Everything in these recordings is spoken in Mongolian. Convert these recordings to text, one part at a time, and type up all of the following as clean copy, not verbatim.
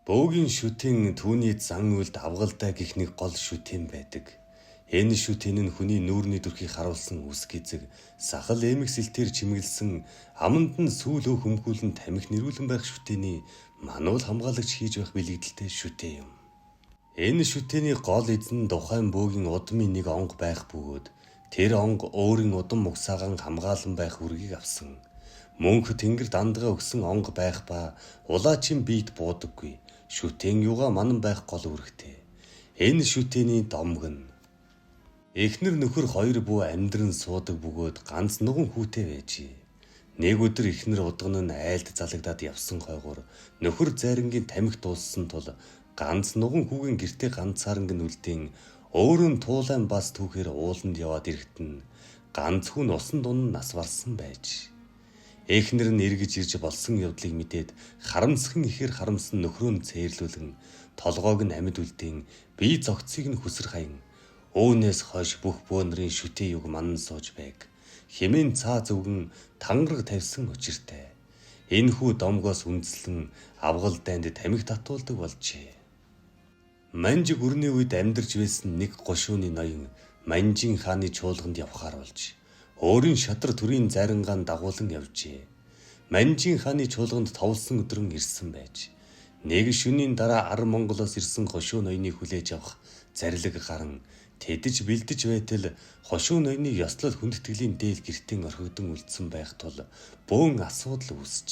Бөөгийн шүтэн түүний зан үйлд авгалдаа гэх нэг гол шүтэн байдаг. Энэ шүтэн нь хүний нүүрний дүрхийг харуулсан үс гизэг, сахал эмэгсэлтээр чимэглэсэн, аманд нь сүүл өө хөмгүүлэн тамхи нэрүүлэн байх шүтэний мануул хамгаалагч хийж байх бэлэгдэлтэй шүтэн юм. Энэ шүтэний гол эзэн тухайн бөөгийн удмын нэг онго байх бөгөөд тэр онго өөрийн удам муксаагаан хамгаалan байх үргийг авсан. Мөнх тэнгэр дандгаа өгсөн онго байх ба улаачин биед буудаггүй. Шүтэн юугаа манан байх гол үүрэгтэй. Энэ шүтэний домгон. Эхнэр нөхөр хоёр бүү амьдран суудаг бөгөөд ганц нуган хүүтэй байжээ. Нэг өдөр эхнэр удган нь айлд залагдаад явсан хойгоор нөхөр зайрангийн тамхи дууссан тул ганц нуган хүүгийн гэртээ ганцаарнг нь үлдээн өөрөнд туулайн бас түүхээр ууланд яваад ирэхтэн ганц хүн усан дун нас барсан байж. Эхнэр нь эргэж ирж болсон явдлыг мэдээд харамсхан ихээр харамсан нөхрөө нь цээрлүүлэн толгойг нь амьд үлдээн бие зогцыг нь хүсэр хаян өөнөөс хойш бүх бөөнрийн шүтээ юг манан сууж байг. Хэмээн цаа зөвгөн тангараг тавьсан учиртай. Энэ хүү домгоос үндэслэн авгалдайнд тамхи татуулдаг болжээ. Манжиг өрний үед амьдарч байсан нэг гошууны ноён Манжин хааны чуулганд явхаар болж өөрийн шадар төрийн зайрангаан дагуулan явжээ. Манжин хааны чуулганд товлсон өдрөн ирсэн байж. Нэг шөнийн дараа Ар Монголоос ирсэн хошуу ноёныг хүлээж авах зарлиг гарan тэдэж бэлдэж байтал хошуу ноёны ёслол хүндэтгэлийн дээл гэртэн орхигдсон үлдсэн байх тул бөөн асуудал үүсч.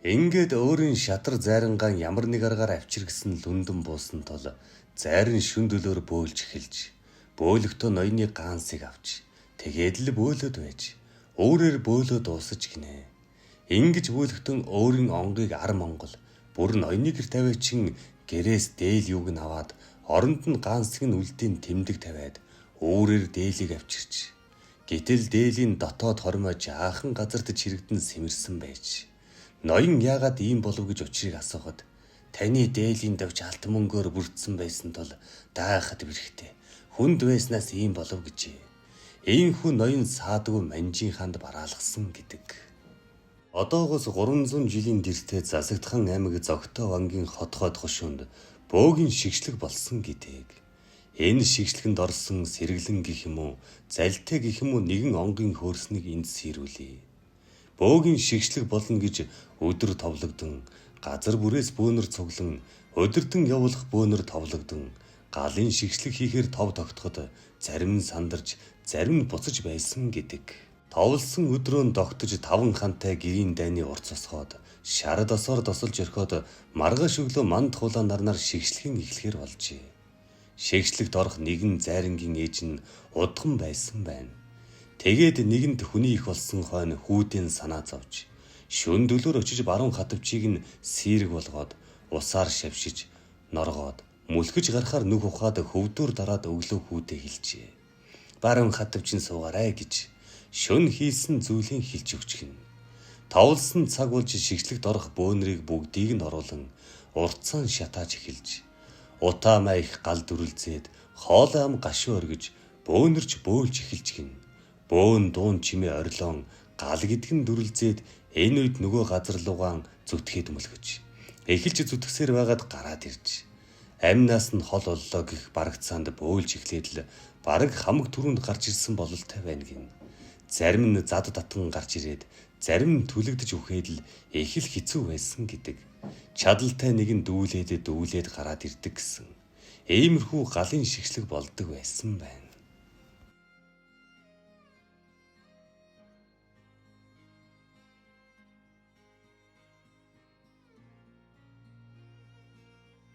Ингээд өөрийн шадар зайрангаан ямар нэг аргаар авчиргсан лүндэн буусан тул зайран шүн дөлөөр бөөлж эхэлж. Бөөлөختөө ноёны гаансыг авч тэгээд л бөөлөд байж өөрөөр бөөлөө дуусаж гинэ. Ингэж бөөлөختөн өөрийн онгыг Ар Монгол бүр ноёны гэр тавиачин гэрээс дээл юуг нь аваад оронд нь гаансыг нь үлдээн тэмдэг тавиад өөрөөр дээлийг авчирч. Гэтэл дээлийн дотоод хормоо жаахан газарт чирэгдэн сэмэрсэн байж. Ноён яагаад ийм болов гэж учрыг асуухад таны дээлийн давж алт мөнгөөр бүрдсэн байсан тул даахад бэрхтээ. Хүнд байснаас ийм болов гэжээ. Ийхүү ноён саадгүй Манжин хаанд бараалгасан гэдэг. Одоогоос 300 жилийн дэртээ Засагдхан аймаг Зогтоо вангийн хотхойд хошуунд бөөгийн шигшлэг болсон гэдэг. Энэ шигшлэгэнд орсон сэргэлэн гэх юм уу, залтай гэх юм уу нэгэн онгийн хөөрснийг энд сэрүүлээ. Бөөгийн шигшлэг болно гэж өдөр товлогдсон, газар бүрээс бөөнөр цуглан, өдөртөн явуулах бөөнөр товлогдсон, галын шигшлэг хийхээр тов тогтоход зарим нь сандарч, зарим нь буцаж байсан гэдэг. Товлсон өдрөө тогтож 5 хантай гэрийн дайны урт цосгоод, шар досоор досолж орхиод маргааш өглөө манд хулаа нарнаар шигшлэгийн эхлэхээр болжээ. Шигшлэгт орох нэгэн зайрангийн ээж нь удхан байсан байна. Тэгээд нэгэнт хүний их болсон хойно хүүдэн санаа зовж, шөн дөлөөр очиж баруун хатвчийг нь сэрэг болгоод, усаар шавшиж, норгоод, мүлхэж гарахаар нүх ухаад хөвдөр дараад өглөө хүүдээ хэлжээ. Баруун хатвчин суугаарай гэж шөн хийсэн зүйлийн хэлж өгч гин. Товлсон цаг болж шигшлэгт орох бөөнрийг бүгдийг нь оруулан уртцаан шатааж эхэлж. Утаа маях гал дүрлзээд хоолой ам гашуу оргиж бөөнөрч бөөлж эхэлж гин. Бөөн дуун чимээ орилон гал гэдг нь дүрлзээд энэ үед нөгөө газар лугаан зүтгэхэд мөлгөж. Эхэлж зүтгсээр байгаад гараад ирж. Амнаас нь хол оллоо гэх барагцаанд бөөлж эхлээд л бараг хамаг түрүүнд гарч ирсэн бололтой байна гин. Зарим нь зад татан гарч ирээд зарим нь түлэгдэж үхээд л их л хэцүү байсан гэдэг. Чадалтай нэг нь дүүлээд гараад ирдэг гэсэн. Иймэрхүү галын шигшлэг болдог байсан байна.